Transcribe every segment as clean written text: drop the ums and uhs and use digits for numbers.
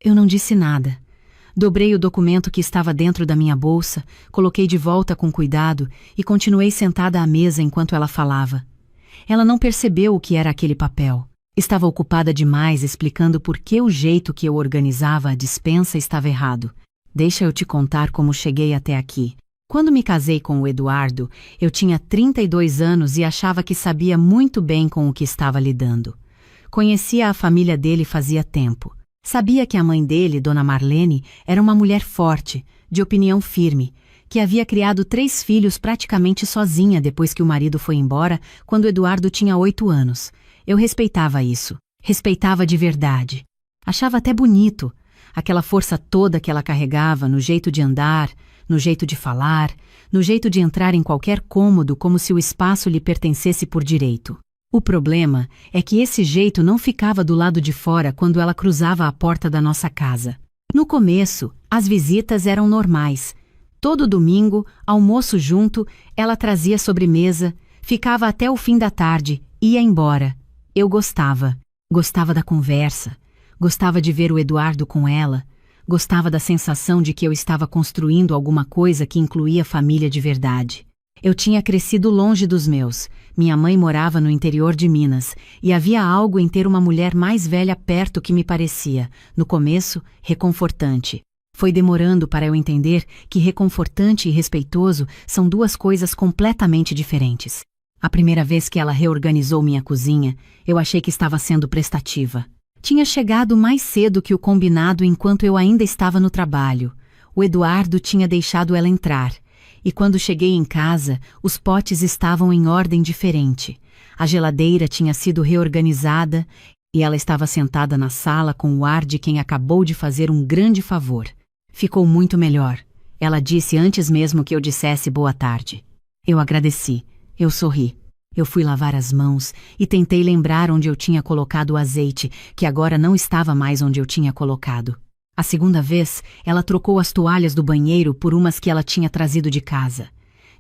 Eu não disse nada. Dobrei o documento que estava dentro da minha bolsa, coloquei de volta com cuidado e continuei sentada à mesa enquanto ela falava. Ela não percebeu o que era aquele papel. Estava ocupada demais explicando por que o jeito que eu organizava a despensa estava errado. Deixa eu te contar como cheguei até aqui. Quando me casei com o Eduardo, eu tinha 32 anos e achava que sabia muito bem com o que estava lidando. Conhecia a família dele fazia tempo. Sabia que a mãe dele, Dona Marlene, era uma mulher forte, de opinião firme, que havia criado 3 filhos praticamente sozinha depois que o marido foi embora, quando Eduardo tinha 8 anos. Eu respeitava isso. Respeitava de verdade. Achava até bonito. Aquela força toda que ela carregava no jeito de andar, no jeito de falar, no jeito de entrar em qualquer cômodo como se o espaço lhe pertencesse por direito. O problema é que esse jeito não ficava do lado de fora quando ela cruzava a porta da nossa casa. No começo, as visitas eram normais. Todo domingo, almoço junto, ela trazia sobremesa, ficava até o fim da tarde, ia embora. Eu gostava. Gostava da conversa. Gostava de ver o Eduardo com ela. Gostava da sensação de que eu estava construindo alguma coisa que incluía família de verdade. Eu tinha crescido longe dos meus. Minha mãe morava no interior de Minas, e havia algo em ter uma mulher mais velha perto que me parecia, no começo, reconfortante. Foi demorando para eu entender que reconfortante e respeitoso são 2 coisas completamente diferentes. A primeira vez que ela reorganizou minha cozinha, eu achei que estava sendo prestativa. Tinha chegado mais cedo que o combinado enquanto eu ainda estava no trabalho. O Eduardo tinha deixado ela entrar. E quando cheguei em casa, os potes estavam em ordem diferente. A geladeira tinha sido reorganizada e ela estava sentada na sala com o ar de quem acabou de fazer um grande favor. Ficou muito melhor. Ela disse antes mesmo que eu dissesse boa tarde. Eu agradeci. Eu sorri. Eu fui lavar as mãos e tentei lembrar onde eu tinha colocado o azeite, que agora não estava mais onde eu tinha colocado. A segunda vez, ela trocou as toalhas do banheiro por umas que ela tinha trazido de casa.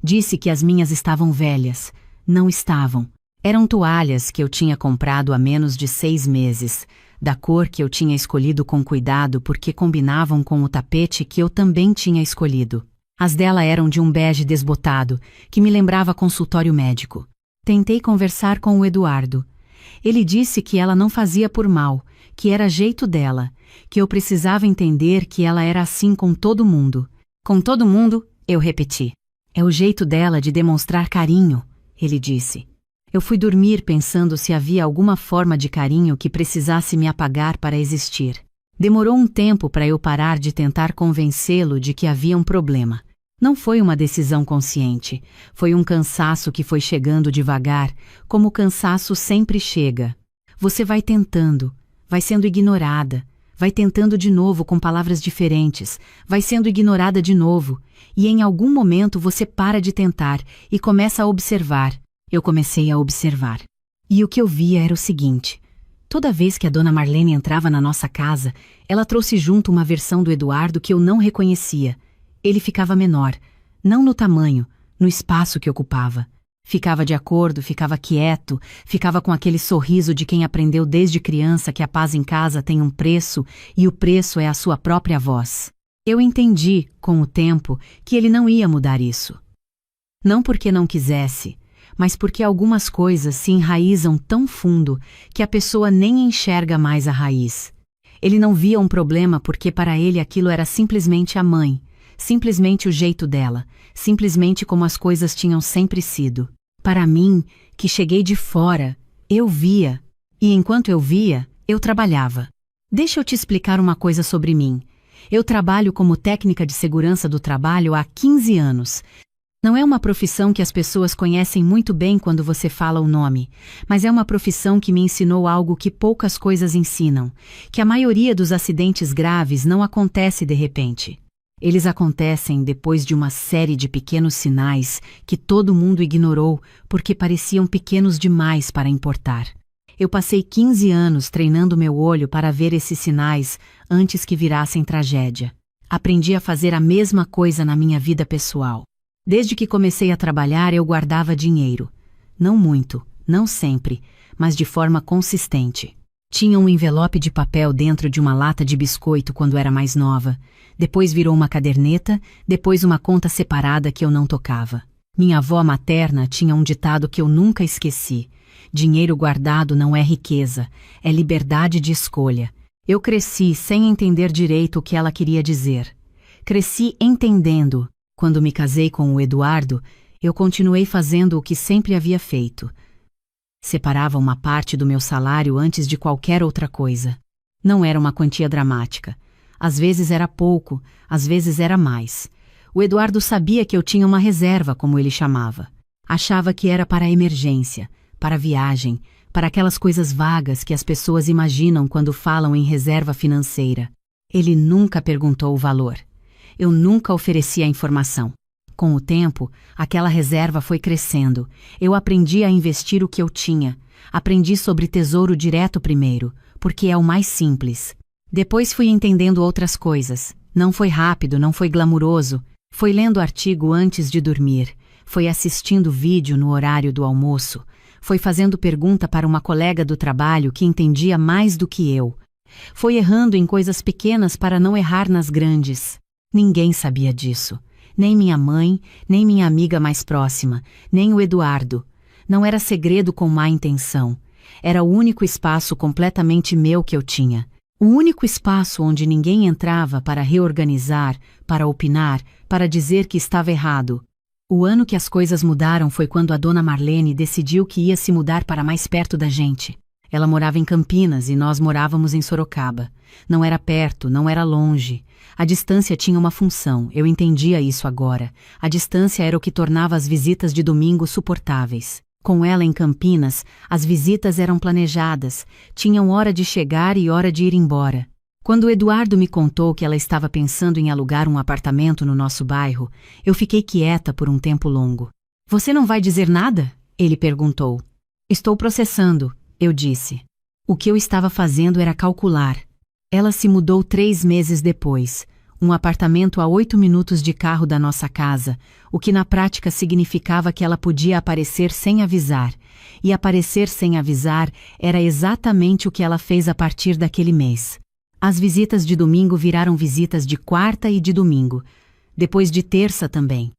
Disse que as minhas estavam velhas. Não estavam. Eram toalhas que eu tinha comprado há menos de 6 meses, da cor que eu tinha escolhido com cuidado porque combinavam com o tapete que eu também tinha escolhido. As dela eram de um bege desbotado, que me lembrava consultório médico. Tentei conversar com o Eduardo. Ele disse que ela não fazia por mal, que era jeito dela, que eu precisava entender que ela era assim com todo mundo. Com todo mundo, eu repeti. É o jeito dela de demonstrar carinho, ele disse. Eu fui dormir pensando se havia alguma forma de carinho que precisasse me apagar para existir. Demorou um tempo para eu parar de tentar convencê-lo de que havia um problema. Não foi uma decisão consciente, foi um cansaço que foi chegando devagar, como o cansaço sempre chega. Você vai tentando, vai sendo ignorada, vai tentando de novo com palavras diferentes, vai sendo ignorada de novo, e em algum momento você para de tentar e começa a observar. Eu comecei a observar. E o que eu via era o seguinte: toda vez que a Dona Marlene entrava na nossa casa, ela trouxe junto uma versão do Eduardo que eu não reconhecia. Ele ficava menor, não no tamanho, no espaço que ocupava. Ficava de acordo, ficava quieto, ficava com aquele sorriso de quem aprendeu desde criança que a paz em casa tem um preço e o preço é a sua própria voz. Eu entendi, com o tempo, que ele não ia mudar isso. Não porque não quisesse, mas porque algumas coisas se enraizam tão fundo que a pessoa nem enxerga mais a raiz. Ele não via um problema porque para ele aquilo era simplesmente a mãe. Simplesmente o jeito dela, simplesmente como as coisas tinham sempre sido. Para mim, que cheguei de fora, eu via, e enquanto eu via, eu trabalhava. Deixa eu te explicar uma coisa sobre mim. Eu trabalho como técnica de segurança do trabalho há 15 anos. Não é uma profissão que as pessoas conhecem muito bem quando você fala o nome, mas é uma profissão que me ensinou algo que poucas coisas ensinam, que a maioria dos acidentes graves não acontece de repente. Eles acontecem depois de uma série de pequenos sinais que todo mundo ignorou porque pareciam pequenos demais para importar. Eu passei 15 anos treinando meu olho para ver esses sinais antes que virassem tragédia. Aprendi a fazer a mesma coisa na minha vida pessoal. Desde que comecei a trabalhar, eu guardava dinheiro. Não muito, não sempre, mas de forma consistente. Tinha um envelope de papel dentro de uma lata de biscoito quando era mais nova. Depois virou uma caderneta, depois uma conta separada que eu não tocava. Minha avó materna tinha um ditado que eu nunca esqueci: dinheiro guardado não é riqueza, é liberdade de escolha. Eu cresci sem entender direito o que ela queria dizer. Cresci entendendo. Quando me casei com o Eduardo, eu continuei fazendo o que sempre havia feito. Separava uma parte do meu salário antes de qualquer outra coisa. Não era uma quantia dramática. Às vezes era pouco, às vezes era mais. O Eduardo sabia que eu tinha uma reserva, como ele chamava. Achava que era para emergência, para viagem, para aquelas coisas vagas que as pessoas imaginam quando falam em reserva financeira. Ele nunca perguntou o valor. Eu nunca ofereci a informação. Com o tempo, aquela reserva foi crescendo. Eu aprendi a investir o que eu tinha. Aprendi sobre tesouro direto primeiro, porque é o mais simples. Depois fui entendendo outras coisas. Não foi rápido, não foi glamuroso. Foi lendo artigo antes de dormir. Foi assistindo vídeo no horário do almoço. Foi fazendo pergunta para uma colega do trabalho que entendia mais do que eu. Foi errando em coisas pequenas para não errar nas grandes. Ninguém sabia disso. Nem minha mãe, nem minha amiga mais próxima, nem o Eduardo. Não era segredo com má intenção. Era o único espaço completamente meu que eu tinha. O único espaço onde ninguém entrava para reorganizar, para opinar, para dizer que estava errado. O ano que as coisas mudaram foi quando a dona Marlene decidiu que ia se mudar para mais perto da gente. Ela morava em Campinas e nós morávamos em Sorocaba. Não era perto, não era longe. A distância tinha uma função, eu entendia isso agora. A distância era o que tornava as visitas de domingo suportáveis. Com ela em Campinas, as visitas eram planejadas, tinham hora de chegar e hora de ir embora. Quando o Eduardo me contou que ela estava pensando em alugar um apartamento no nosso bairro, eu fiquei quieta por um tempo longo. "Você não vai dizer nada?" ele perguntou. "Estou processando", eu disse. O que eu estava fazendo era calcular. Ela se mudou 3 meses depois, um apartamento a 8 minutos de carro da nossa casa, o que na prática significava que ela podia aparecer sem avisar. E aparecer sem avisar era exatamente o que ela fez a partir daquele mês. As visitas de domingo viraram visitas de quarta e de domingo, depois de terça também.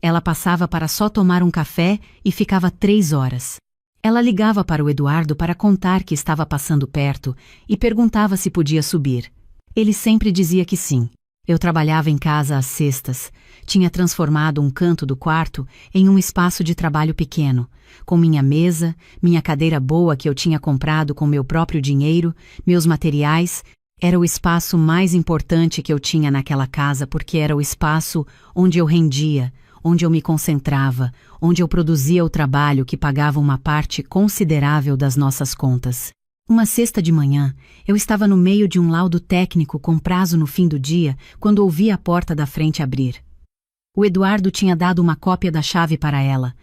Ela passava para só tomar um café e ficava 3 horas. Ela ligava para o Eduardo para contar que estava passando perto e perguntava se podia subir. Ele sempre dizia que sim. Eu trabalhava em casa às sextas. Tinha transformado um canto do quarto em um espaço de trabalho pequeno, com minha mesa, minha cadeira boa que eu tinha comprado com meu próprio dinheiro, meus materiais. Era o espaço mais importante que eu tinha naquela casa porque era o espaço onde eu rendia, onde eu me concentrava, onde eu produzia o trabalho que pagava uma parte considerável das nossas contas. Uma sexta de manhã, eu estava no meio de um laudo técnico com prazo no fim do dia quando ouvi a porta da frente abrir. O Eduardo tinha dado uma cópia da chave para ela.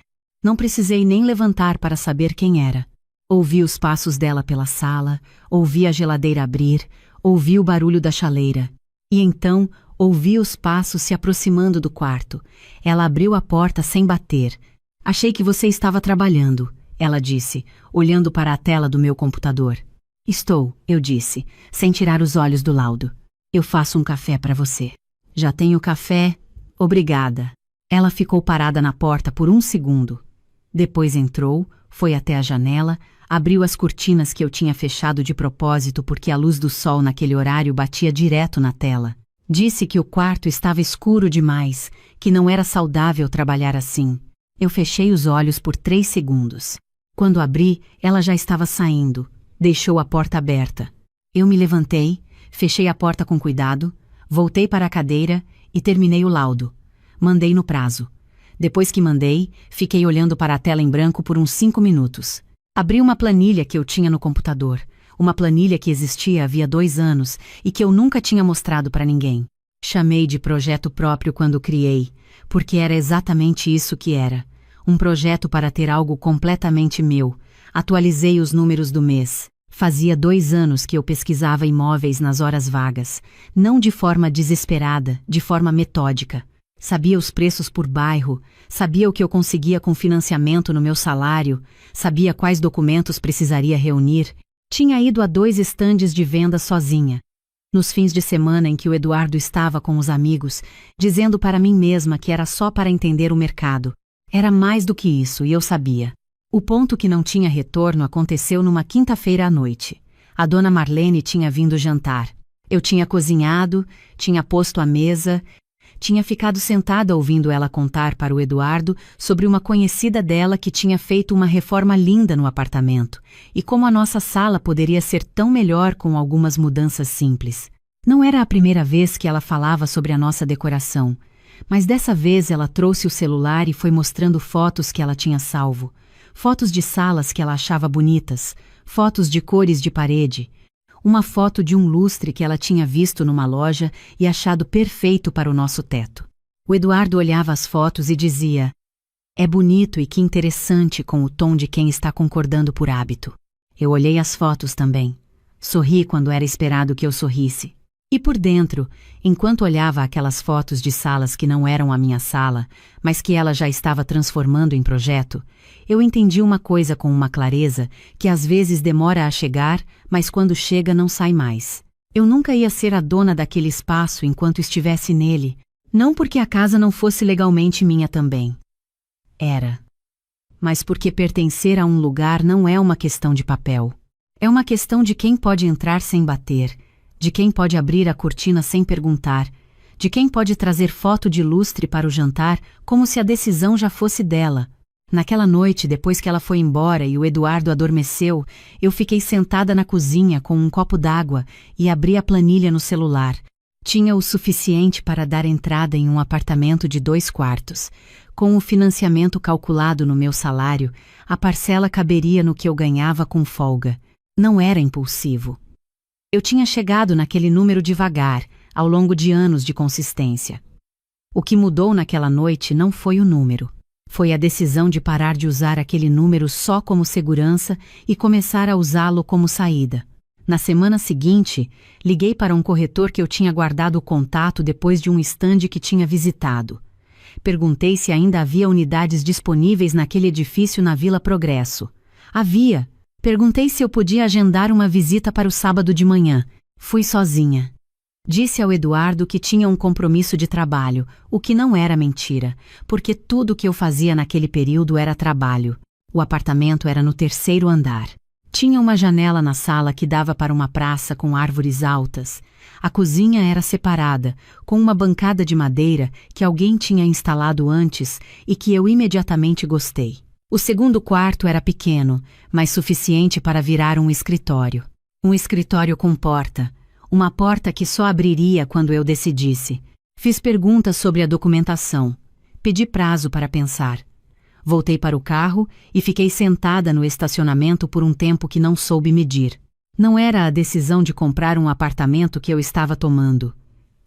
Não precisei nem levantar para saber quem era. Ouvi os passos dela pela sala, ouvi a geladeira abrir, ouvi o barulho da chaleira. E então ouvi os passos se aproximando do quarto. Ela abriu a porta sem bater. "Achei que você estava trabalhando", ela disse, olhando para a tela do meu computador. "Estou", eu disse, sem tirar os olhos do laudo. "Eu faço um café para você." "Já tenho café? Obrigada." Ela ficou parada na porta por um segundo. Depois entrou, foi até a janela, abriu as cortinas que eu tinha fechado de propósito porque a luz do sol naquele horário batia direto na tela. Disse que o quarto estava escuro demais, que não era saudável trabalhar assim. Eu fechei os olhos por 3 segundos. Quando abri, ela já estava saindo. Deixou a porta aberta. Eu me levantei, fechei a porta com cuidado, voltei para a cadeira e terminei o laudo. Mandei no prazo. Depois que mandei, fiquei olhando para a tela em branco por uns 5 minutos. Abri uma planilha que eu tinha no computador. Uma planilha que existia havia 2 anos e que eu nunca tinha mostrado para ninguém. Chamei de projeto próprio quando criei, porque era exatamente isso que era. Um projeto para ter algo completamente meu. Atualizei os números do mês. Fazia 2 anos que eu pesquisava imóveis nas horas vagas, não de forma desesperada, de forma metódica. Sabia os preços por bairro, sabia o que eu conseguia com financiamento no meu salário, sabia quais documentos precisaria reunir. Tinha ido a 2 estandes de venda sozinha. Nos fins de semana em que o Eduardo estava com os amigos, dizendo para mim mesma que era só para entender o mercado. Era mais do que isso, e eu sabia. O ponto que não tinha retorno aconteceu numa quinta-feira à noite. A dona Marlene tinha vindo jantar. Eu tinha cozinhado, tinha posto a mesa, tinha ficado sentada ouvindo ela contar para o Eduardo sobre uma conhecida dela que tinha feito uma reforma linda no apartamento, e como a nossa sala poderia ser tão melhor com algumas mudanças simples. Não era a primeira vez que ela falava sobre a nossa decoração, mas dessa vez ela trouxe o celular e foi mostrando fotos que ela tinha salvo. Fotos de salas que ela achava bonitas, fotos de cores de parede. Uma foto de um lustre que ela tinha visto numa loja e achado perfeito para o nosso teto. O Eduardo olhava as fotos e dizia: "É bonito e que interessante, com o tom de quem está concordando por hábito." Eu olhei as fotos também. Sorri quando era esperado que eu sorrisse. E por dentro, enquanto olhava aquelas fotos de salas que não eram a minha sala, mas que ela já estava transformando em projeto, eu entendi uma coisa com uma clareza que às vezes demora a chegar, mas quando chega não sai mais. Eu nunca ia ser a dona daquele espaço enquanto estivesse nele, não porque a casa não fosse legalmente minha também. Era. Mas porque pertencer a um lugar não é uma questão de papel. É uma questão de quem pode entrar sem bater, de quem pode abrir a cortina sem perguntar, de quem pode trazer foto de lustre para o jantar como se a decisão já fosse dela. Naquela noite, depois que ela foi embora e o Eduardo adormeceu, eu fiquei sentada na cozinha com um copo d'água e abri a planilha no celular. Tinha o suficiente para dar entrada em um apartamento de 2 quartos. Com o financiamento calculado no meu salário, a parcela caberia no que eu ganhava com folga. Não era impulsivo. Eu tinha chegado naquele número devagar, ao longo de anos de consistência. O que mudou naquela noite não foi o número. Foi a decisão de parar de usar aquele número só como segurança e começar a usá-lo como saída. Na semana seguinte, liguei para um corretor que eu tinha guardado o contato depois de um estande que tinha visitado. Perguntei se ainda havia unidades disponíveis naquele edifício na Vila Progresso. Havia. Perguntei se eu podia agendar uma visita para o sábado de manhã. Fui sozinha. Disse ao Eduardo que tinha um compromisso de trabalho, o que não era mentira, porque tudo o que eu fazia naquele período era trabalho. O apartamento era no 3º andar. Tinha uma janela na sala que dava para uma praça com árvores altas. A cozinha era separada, com uma bancada de madeira que alguém tinha instalado antes e que eu imediatamente gostei. O 2º quarto era pequeno, mas suficiente para virar um escritório. Um escritório com porta. Uma porta que só abriria quando eu decidisse. Fiz perguntas sobre a documentação. Pedi prazo para pensar. Voltei para o carro e fiquei sentada no estacionamento por um tempo que não soube medir. Não era a decisão de comprar um apartamento que eu estava tomando.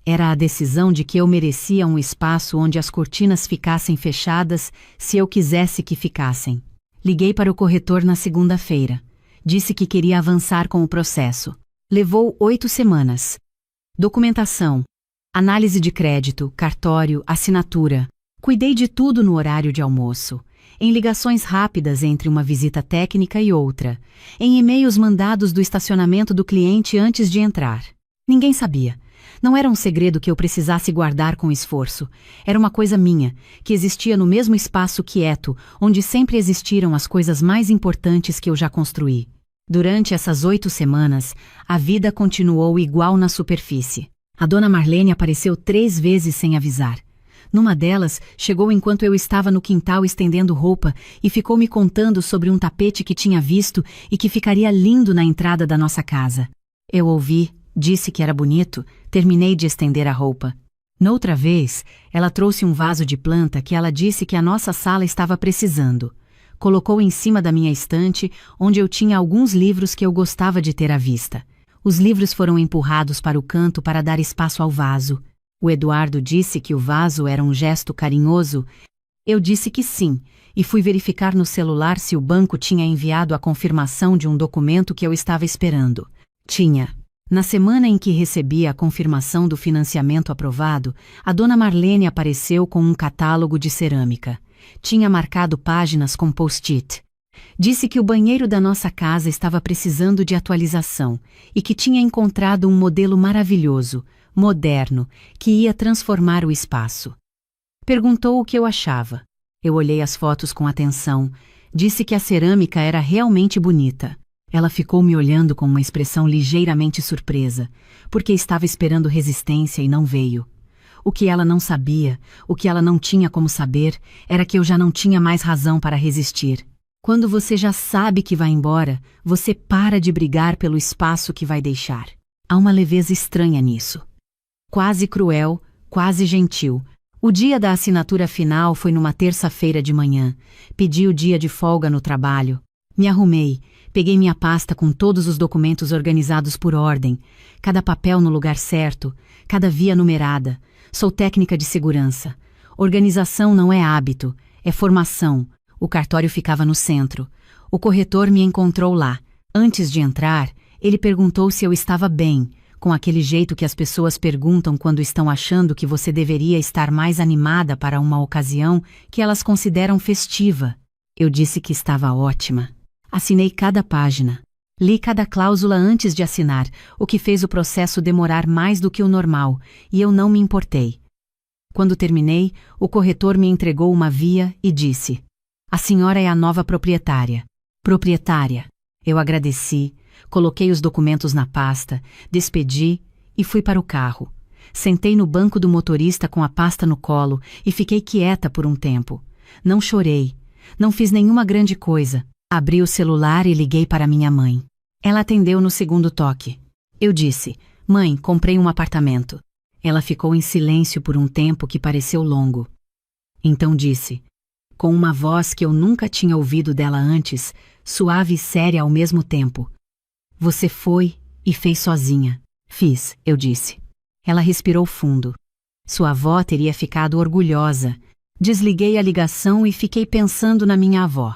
Era a decisão de que eu merecia um espaço onde as cortinas ficassem fechadas se eu quisesse que ficassem. Liguei para o corretor na segunda-feira. Disse que queria avançar com o processo. Levou 8 semanas. Documentação, análise de crédito, cartório, assinatura. Cuidei de tudo no horário de almoço. Em ligações rápidas entre uma visita técnica e outra. Em e-mails mandados do estacionamento do cliente antes de entrar. Ninguém sabia. Não era um segredo que eu precisasse guardar com esforço. Era uma coisa minha, que existia no mesmo espaço quieto, onde sempre existiram as coisas mais importantes que eu já construí. Durante essas 8 semanas, a vida continuou igual na superfície. A dona Marlene apareceu 3 vezes sem avisar. Numa delas, chegou enquanto eu estava no quintal estendendo roupa e ficou me contando sobre um tapete que tinha visto e que ficaria lindo na entrada da nossa casa. Eu ouvi, disse que era bonito, terminei de estender a roupa. Noutra vez, ela trouxe um vaso de planta que ela disse que a nossa sala estava precisando. Colocou em cima da minha estante, onde eu tinha alguns livros que eu gostava de ter à vista. Os livros foram empurrados para o canto para dar espaço ao vaso. O Eduardo disse que o vaso era um gesto carinhoso. Eu disse que sim, e fui verificar no celular se o banco tinha enviado a confirmação de um documento que eu estava esperando. Tinha. Na semana em que recebi a confirmação do financiamento aprovado, a dona Marlene apareceu com um catálogo de cerâmica. Tinha marcado páginas com post-it. Disse que o banheiro da nossa casa estava precisando de atualização e que tinha encontrado um modelo maravilhoso, moderno, que ia transformar o espaço. Perguntou o que eu achava. Eu olhei as fotos com atenção. Disse que a cerâmica era realmente bonita. Ela ficou me olhando com uma expressão ligeiramente surpresa, porque estava esperando resistência e não veio. O que ela não sabia, o que ela não tinha como saber, era que eu já não tinha mais razão para resistir. Quando você já sabe que vai embora, você para de brigar pelo espaço que vai deixar. Há uma leveza estranha nisso. Quase cruel, quase gentil. O dia da assinatura final foi numa terça-feira de manhã. Pedi o dia de folga no trabalho. Me arrumei, peguei minha pasta com todos os documentos organizados por ordem, cada papel no lugar certo, cada via numerada. Sou técnica de segurança. Organização não é hábito, é formação. O cartório ficava no centro. O corretor me encontrou lá. Antes de entrar, ele perguntou se eu estava bem, com aquele jeito que as pessoas perguntam quando estão achando que você deveria estar mais animada para uma ocasião que elas consideram festiva. Eu disse que estava ótima. Assinei cada página. Li cada cláusula antes de assinar, o que fez o processo demorar mais do que o normal, e eu não me importei. Quando terminei, o corretor me entregou uma via e disse: "A senhora é a nova proprietária." Proprietária. Eu agradeci, coloquei os documentos na pasta, despedi e fui para o carro. Sentei no banco do motorista com a pasta no colo e fiquei quieta por um tempo. Não chorei, não fiz nenhuma grande coisa. Abri o celular e liguei para minha mãe. Ela atendeu no segundo toque. Eu disse: "Mãe, comprei um apartamento." Ela ficou em silêncio por um tempo que pareceu longo. Então disse, com uma voz que eu nunca tinha ouvido dela antes, suave e séria ao mesmo tempo: "Você foi e fez sozinha." "Fiz", eu disse. Ela respirou fundo. Sua avó teria ficado orgulhosa. Desliguei a ligação e fiquei pensando na minha avó.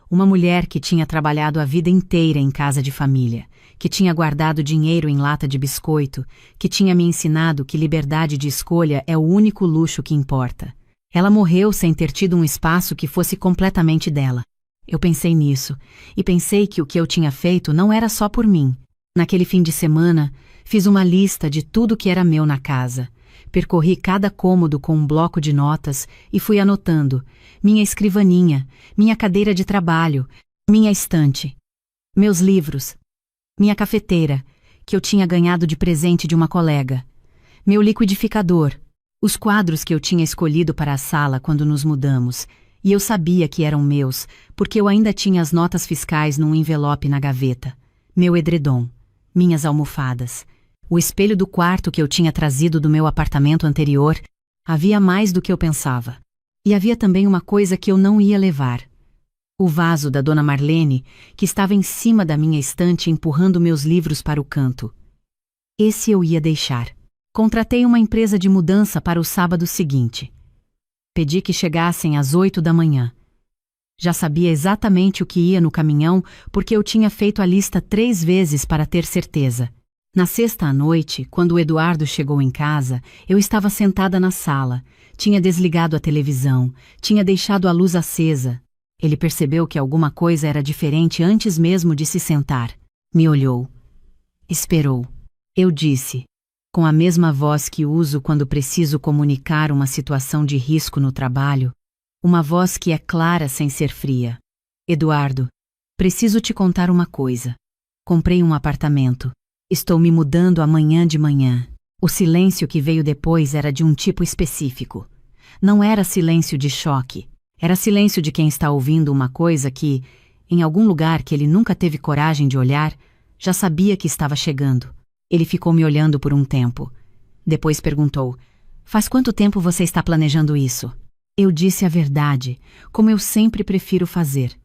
Uma mulher que tinha trabalhado a vida inteira em casa de família, que tinha guardado dinheiro em lata de biscoito, que tinha me ensinado que liberdade de escolha é o único luxo que importa. Ela morreu sem ter tido um espaço que fosse completamente dela. Eu pensei nisso, e pensei que o que eu tinha feito não era só por mim. Naquele fim de semana, fiz uma lista de tudo que era meu na casa. Percorri cada cômodo com um bloco de notas e fui anotando: minha escrivaninha, minha cadeira de trabalho, minha estante, meus livros, minha cafeteira, que eu tinha ganhado de presente de uma colega, meu liquidificador, os quadros que eu tinha escolhido para a sala quando nos mudamos, e eu sabia que eram meus, porque eu ainda tinha as notas fiscais num envelope na gaveta, meu edredom, minhas almofadas, o espelho do quarto que eu tinha trazido do meu apartamento anterior. Havia mais do que eu pensava. E havia também uma coisa que eu não ia levar. O vaso da Dona Marlene, que estava em cima da minha estante empurrando meus livros para o canto. Esse eu ia deixar. Contratei uma empresa de mudança para o sábado seguinte. Pedi que chegassem às 8 da manhã. Já sabia exatamente o que ia no caminhão, porque eu tinha feito a lista 3 vezes para ter certeza. Na sexta à noite, quando o Eduardo chegou em casa, eu estava sentada na sala, tinha desligado a televisão, tinha deixado a luz acesa. Ele percebeu que alguma coisa era diferente antes mesmo de se sentar. Me olhou. Esperou. Eu disse, com a mesma voz que uso quando preciso comunicar uma situação de risco no trabalho, uma voz que é clara sem ser fria: "Eduardo, preciso te contar uma coisa. Comprei um apartamento. Estou me mudando amanhã de manhã." O silêncio que veio depois era de um tipo específico. Não era silêncio de choque. Era silêncio de quem está ouvindo uma coisa que, em algum lugar que ele nunca teve coragem de olhar, já sabia que estava chegando. Ele ficou me olhando por um tempo. Depois perguntou: "Faz quanto tempo você está planejando isso?" Eu disse a verdade, como eu sempre prefiro fazer.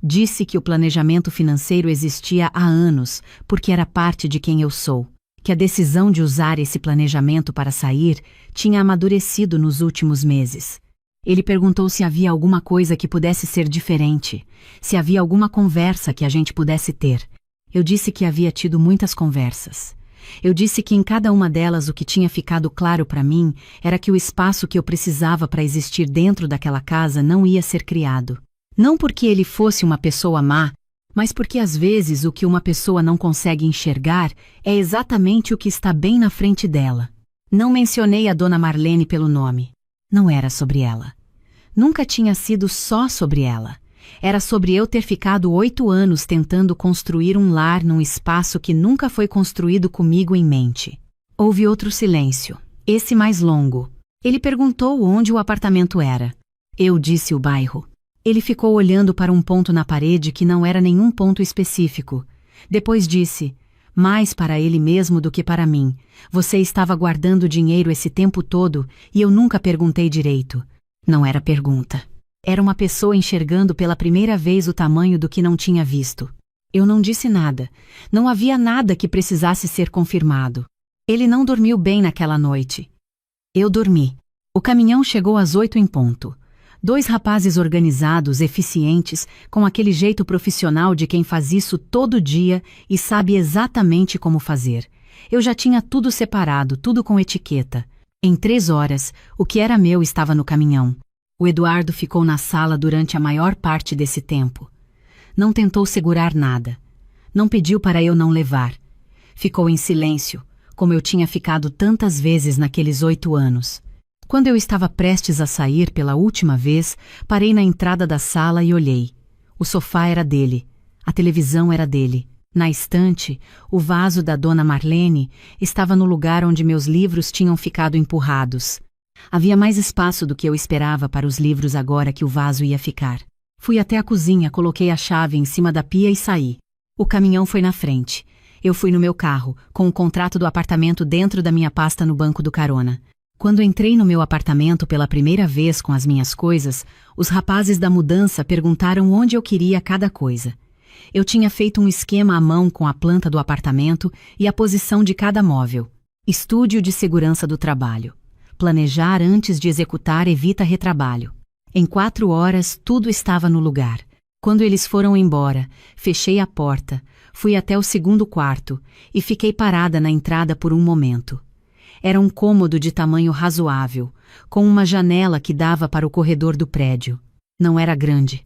Disse que o planejamento financeiro existia há anos, porque era parte de quem eu sou, que a decisão de usar esse planejamento para sair tinha amadurecido nos últimos meses. Ele perguntou se havia alguma coisa que pudesse ser diferente, se havia alguma conversa que a gente pudesse ter. Eu disse que havia tido muitas conversas. Eu disse que em cada uma delas o que tinha ficado claro para mim era que o espaço que eu precisava para existir dentro daquela casa não ia ser criado. Não porque ele fosse uma pessoa má, mas porque às vezes o que uma pessoa não consegue enxergar é exatamente o que está bem na frente dela. Não mencionei a Dona Marlene pelo nome. Não era sobre ela. Nunca tinha sido só sobre ela. Era sobre eu ter ficado 8 anos tentando construir um lar num espaço que nunca foi construído comigo em mente. Houve outro silêncio, esse mais longo. Ele perguntou onde o apartamento era. Eu disse o bairro. Ele ficou olhando para um ponto na parede que não era nenhum ponto específico. Depois disse, mais para ele mesmo do que para mim, você estava guardando dinheiro esse tempo todo e eu nunca perguntei direito. Não era pergunta. Era uma pessoa enxergando pela primeira vez o tamanho do que não tinha visto. Eu não disse nada. Não havia nada que precisasse ser confirmado. Ele não dormiu bem naquela noite. Eu dormi. O caminhão chegou às 8 em ponto. 2 rapazes organizados, eficientes, com aquele jeito profissional de quem faz isso todo dia e sabe exatamente como fazer. Eu já tinha tudo separado, tudo com etiqueta. Em 3 horas, o que era meu estava no caminhão. O Eduardo ficou na sala durante a maior parte desse tempo. Não tentou segurar nada. Não pediu para eu não levar. Ficou em silêncio, como eu tinha ficado tantas vezes naqueles 8 anos. Quando eu estava prestes a sair pela última vez, parei na entrada da sala e olhei. O sofá era dele. A televisão era dele. Na estante, o vaso da Dona Marlene estava no lugar onde meus livros tinham ficado empurrados. Havia mais espaço do que eu esperava para os livros agora que o vaso ia ficar. Fui até a cozinha, coloquei a chave em cima da pia e saí. O caminhão foi na frente. Eu fui no meu carro, com o contrato do apartamento dentro da minha pasta no banco do carona. Quando entrei no meu apartamento pela primeira vez com as minhas coisas, os rapazes da mudança perguntaram onde eu queria cada coisa. Eu tinha feito um esquema à mão com a planta do apartamento e a posição de cada móvel. Estúdio de segurança do trabalho. Planejar antes de executar evita retrabalho. Em 4 horas, tudo estava no lugar. Quando eles foram embora, fechei a porta, fui até o segundo quarto e fiquei parada na entrada por um momento. Era um cômodo de tamanho razoável, com uma janela que dava para o corredor do prédio. Não era grande.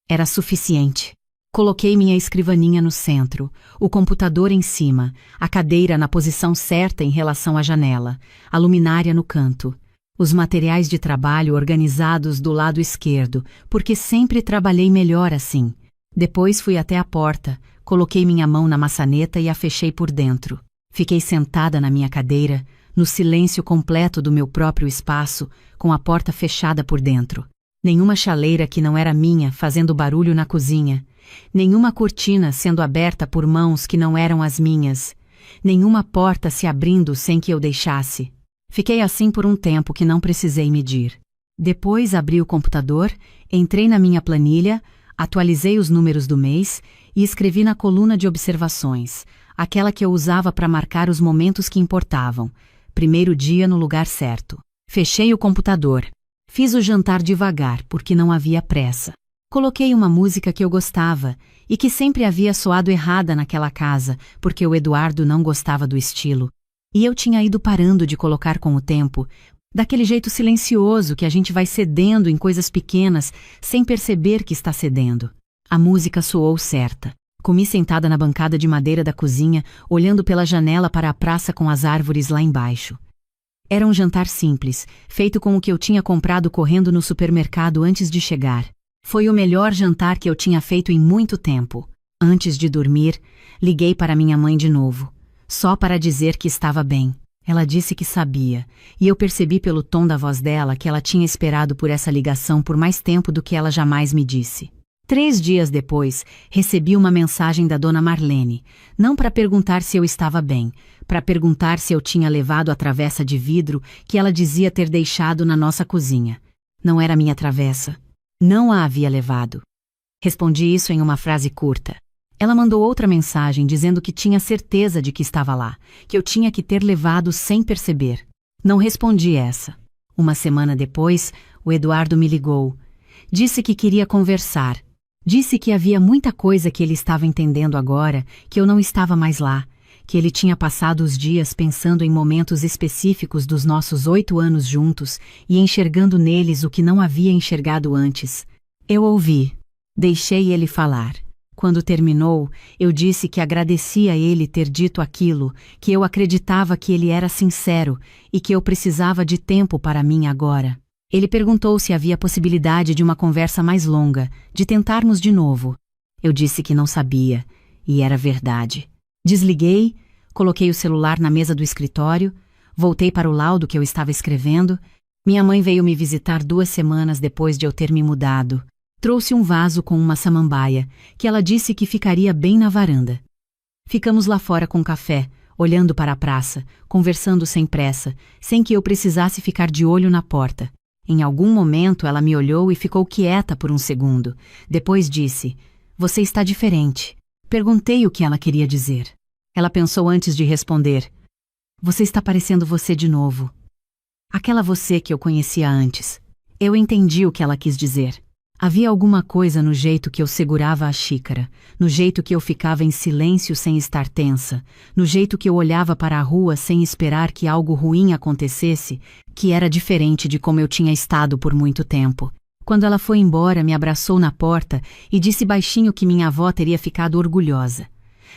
Era suficiente. Coloquei minha escrivaninha no centro, o computador em cima, a cadeira na posição certa em relação à janela, a luminária no canto. Os materiais de trabalho organizados do lado esquerdo, porque sempre trabalhei melhor assim. Depois fui até a porta, coloquei minha mão na maçaneta e a fechei por dentro. Fiquei sentada na minha cadeira, no silêncio completo do meu próprio espaço, com a porta fechada por dentro. Nenhuma chaleira que não era minha fazendo barulho na cozinha. Nenhuma cortina sendo aberta por mãos que não eram as minhas. Nenhuma porta se abrindo sem que eu deixasse. Fiquei assim por um tempo que não precisei medir. Depois abri o computador, entrei na minha planilha, atualizei os números do mês e escrevi na coluna de observações, aquela que eu usava para marcar os momentos que importavam. Primeiro dia no lugar certo. Fechei o computador. Fiz o jantar devagar, porque não havia pressa. Coloquei uma música que eu gostava e que sempre havia soado errada naquela casa, porque o Eduardo não gostava do estilo. E eu tinha ido parando de colocar com o tempo, daquele jeito silencioso que a gente vai cedendo em coisas pequenas sem perceber que está cedendo. A música soou certa. Comi sentada na bancada de madeira da cozinha, olhando pela janela para a praça com as árvores lá embaixo. Era um jantar simples, feito com o que eu tinha comprado correndo no supermercado antes de chegar. Foi o melhor jantar que eu tinha feito em muito tempo. Antes de dormir, liguei para minha mãe de novo, só para dizer que estava bem. Ela disse que sabia, e eu percebi pelo tom da voz dela que ela tinha esperado por essa ligação por mais tempo do que ela jamais me disse. 3 dias depois, recebi uma mensagem da Dona Marlene, não para perguntar se eu estava bem, para perguntar se eu tinha levado a travessa de vidro que ela dizia ter deixado na nossa cozinha. Não era minha travessa. Não a havia levado. Respondi isso em uma frase curta. Ela mandou outra mensagem dizendo que tinha certeza de que estava lá, que eu tinha que ter levado sem perceber. Não respondi essa. Uma semana depois, o Eduardo me ligou. Disse que queria conversar. Disse que havia muita coisa que ele estava entendendo agora, que eu não estava mais lá, que ele tinha passado os dias pensando em momentos específicos dos nossos 8 anos juntos e enxergando neles o que não havia enxergado antes. Eu ouvi. Deixei ele falar. Quando terminou, eu disse que agradecia a ele ter dito aquilo, que eu acreditava que ele era sincero e que eu precisava de tempo para mim agora. Ele perguntou se havia possibilidade de uma conversa mais longa, de tentarmos de novo. Eu disse que não sabia, e era verdade. Desliguei, coloquei o celular na mesa do escritório, voltei para o laudo que eu estava escrevendo. Minha mãe veio me visitar 2 semanas depois de eu ter me mudado. Trouxe um vaso com uma samambaia, que ela disse que ficaria bem na varanda. Ficamos lá fora com café, olhando para a praça, conversando sem pressa, sem que eu precisasse ficar de olho na porta. Em algum momento ela me olhou e ficou quieta por um segundo. Depois disse: "Você está diferente." Perguntei o que ela queria dizer. Ela pensou antes de responder: "Você está parecendo você de novo. Aquela você que eu conhecia antes." Eu entendi o que ela quis dizer. Havia alguma coisa no jeito que eu segurava a xícara, no jeito que eu ficava em silêncio sem estar tensa, no jeito que eu olhava para a rua sem esperar que algo ruim acontecesse, que era diferente de como eu tinha estado por muito tempo. Quando ela foi embora, me abraçou na porta e disse baixinho que minha avó teria ficado orgulhosa.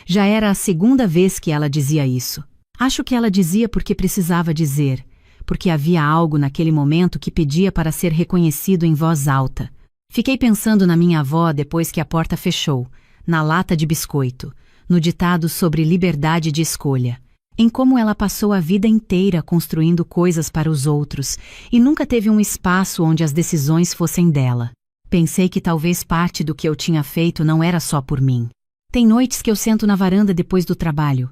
Já era a 2ª vez que ela dizia isso. Acho que ela dizia porque precisava dizer, porque havia algo naquele momento que pedia para ser reconhecido em voz alta. Fiquei pensando na minha avó depois que a porta fechou, na lata de biscoito, no ditado sobre liberdade de escolha, em como ela passou a vida inteira construindo coisas para os outros e nunca teve um espaço onde as decisões fossem dela. Pensei que talvez parte do que eu tinha feito não era só por mim. Tem noites que eu sento na varanda depois do trabalho.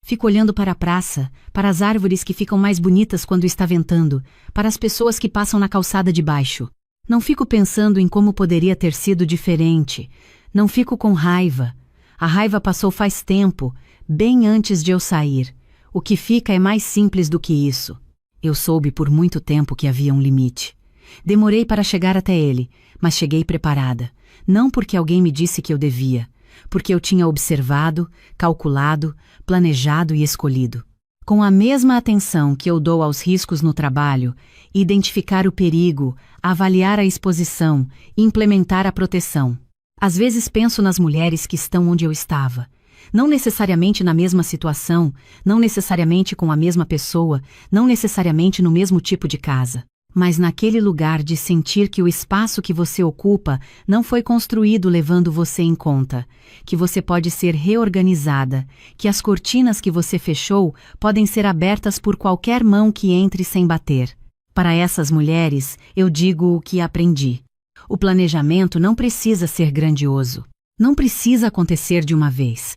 Fico olhando para a praça, para as árvores que ficam mais bonitas quando está ventando, para as pessoas que passam na calçada de baixo. Não fico pensando em como poderia ter sido diferente. Não fico com raiva. A raiva passou faz tempo, bem antes de eu sair. O que fica é mais simples do que isso. Eu soube por muito tempo que havia um limite. Demorei para chegar até ele, mas cheguei preparada. Não porque alguém me disse que eu devia, porque eu tinha observado, calculado, planejado e escolhido. Com a mesma atenção que eu dou aos riscos no trabalho, identificar o perigo, avaliar a exposição, implementar a proteção. Às vezes penso nas mulheres que estão onde eu estava. Não necessariamente na mesma situação, não necessariamente com a mesma pessoa, não necessariamente no mesmo tipo de casa. Mas naquele lugar de sentir que o espaço que você ocupa não foi construído levando você em conta, que você pode ser reorganizada, que as cortinas que você fechou podem ser abertas por qualquer mão que entre sem bater. Para essas mulheres, eu digo o que aprendi. O planejamento não precisa ser grandioso. Não precisa acontecer de uma vez.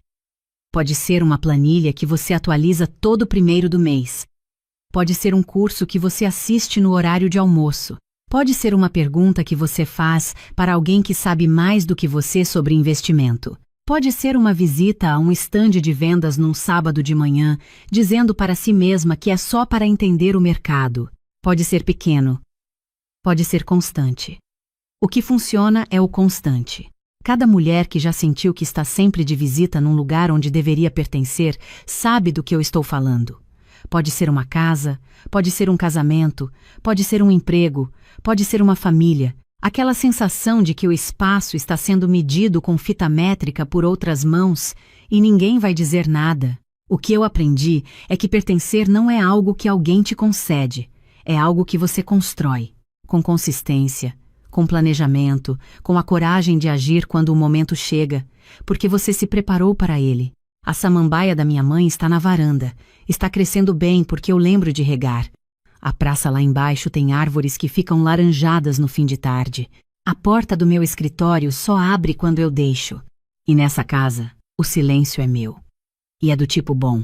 Pode ser uma planilha que você atualiza todo 1º do mês. Pode ser um curso que você assiste no horário de almoço. Pode ser uma pergunta que você faz para alguém que sabe mais do que você sobre investimento. Pode ser uma visita a um estande de vendas num sábado de manhã, dizendo para si mesma que é só para entender o mercado. Pode ser pequeno. Pode ser constante. O que funciona é o constante. Cada mulher que já sentiu que está sempre de visita num lugar onde deveria pertencer sabe do que eu estou falando. Pode ser uma casa, pode ser um casamento, pode ser um emprego, pode ser uma família. Aquela sensação de que o espaço está sendo medido com fita métrica por outras mãos e ninguém vai dizer nada. O que eu aprendi é que pertencer não é algo que alguém te concede, é algo que você constrói, com consistência, com planejamento, com a coragem de agir quando o momento chega, porque você se preparou para ele. A samambaia da minha mãe está na varanda. Está crescendo bem porque eu lembro de regar. A praça lá embaixo tem árvores que ficam laranjadas no fim de tarde. A porta do meu escritório só abre quando eu deixo. E nessa casa, o silêncio é meu. E é do tipo bom.